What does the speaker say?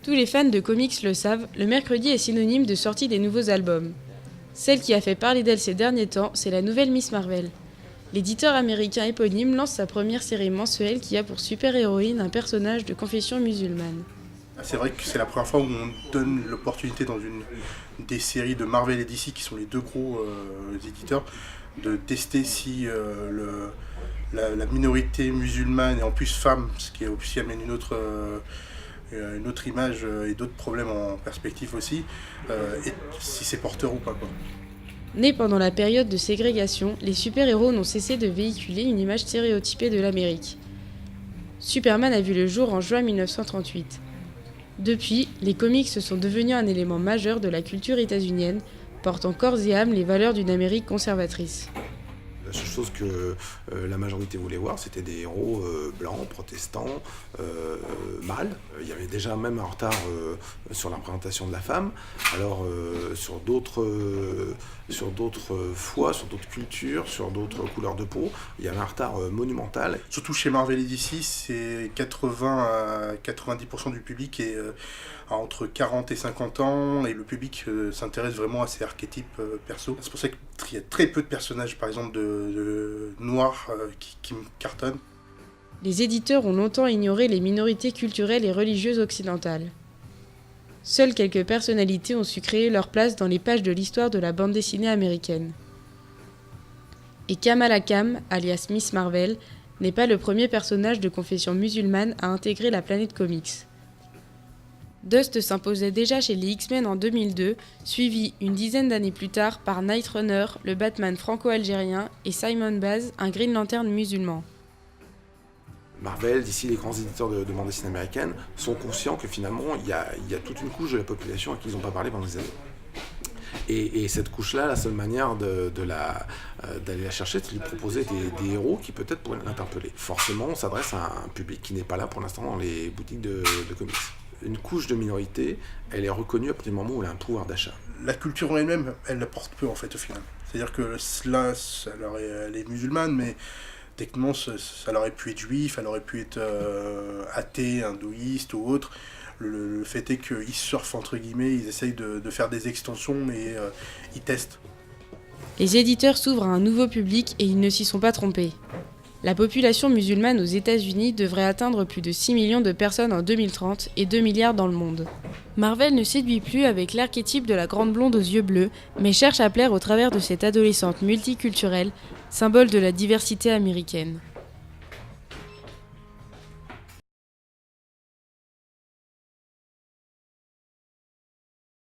Tous les fans de comics le savent, le mercredi est synonyme de sortie des nouveaux albums. Celle qui a fait parler d'elle ces derniers temps, c'est la nouvelle Miss Marvel. L'éditeur américain éponyme lance sa première série mensuelle qui a pour super-héroïne un personnage de confession musulmane. C'est vrai que c'est la première fois où on donne l'opportunité dans une des séries de Marvel et DC, qui sont les deux gros éditeurs, de tester si la minorité musulmane et en plus femme, ce qui aussi amène une autre image et d'autres problèmes en perspective aussi, et si c'est porteur ou pas, quoi. Nés pendant la période de ségrégation, les super-héros n'ont cessé de véhiculer une image stéréotypée de l'Amérique. Superman a vu le jour en juin 1938. Depuis, les comics sont devenus un élément majeur de la culture états-unienne, portant corps et âme les valeurs d'une Amérique conservatrice. La seule chose que la majorité voulait voir, c'était des héros blancs, protestants, mâles. Il y avait déjà même un retard sur la représentation de la femme. Alors sur d'autres fois, sur d'autres cultures, sur d'autres couleurs de peau, il y avait un retard monumental. Surtout chez Marvel et DC, c'est 80 à 90% du public est entre 40 et 50 ans, et le public s'intéresse vraiment à ces archétypes perso. C'est pour ça qu'il y a très peu de personnages, par exemple, de noirs qui me cartonnent. Les éditeurs ont longtemps ignoré les minorités culturelles et religieuses occidentales. Seules quelques personnalités ont su créer leur place dans les pages de l'histoire de la bande dessinée américaine. Et Kamala Khan, alias Miss Marvel, n'est pas le premier personnage de confession musulmane à intégrer la planète comics. Dust s'imposait déjà chez les X-Men en 2002, suivi une dizaine d'années plus tard par Night Runner, le Batman franco-algérien, et Simon Baz, un Green Lantern musulman. Marvel, d'ici les grands éditeurs de bande dessinée américaine, sont conscients que finalement, il y a toute une couche de la population à qui ils n'ont pas parlé pendant des années. Et cette couche-là, la seule manière d'aller la chercher, c'est de lui proposer des héros qui peut-être pourraient l'interpeller. Forcément, on s'adresse à un public qui n'est pas là pour l'instant dans les boutiques de comics. Une couche de minorité, elle est reconnue à partir du moment où elle a un pouvoir d'achat. La culture en elle-même, elle la porte peu en fait au final. C'est-à-dire que là, elle est musulmane, mais techniquement, ça aurait pu être juif, elle aurait pu être athée, hindouiste ou autre. Le fait est qu'ils surfent, entre guillemets, ils essayent de faire des extensions et ils testent. Les éditeurs s'ouvrent à un nouveau public et ils ne s'y sont pas trompés. La population musulmane aux États-Unis devrait atteindre plus de 6 millions de personnes en 2030 et 2 milliards dans le monde. Marvel ne séduit plus avec l'archétype de la grande blonde aux yeux bleus, mais cherche à plaire au travers de cette adolescente multiculturelle, symbole de la diversité américaine.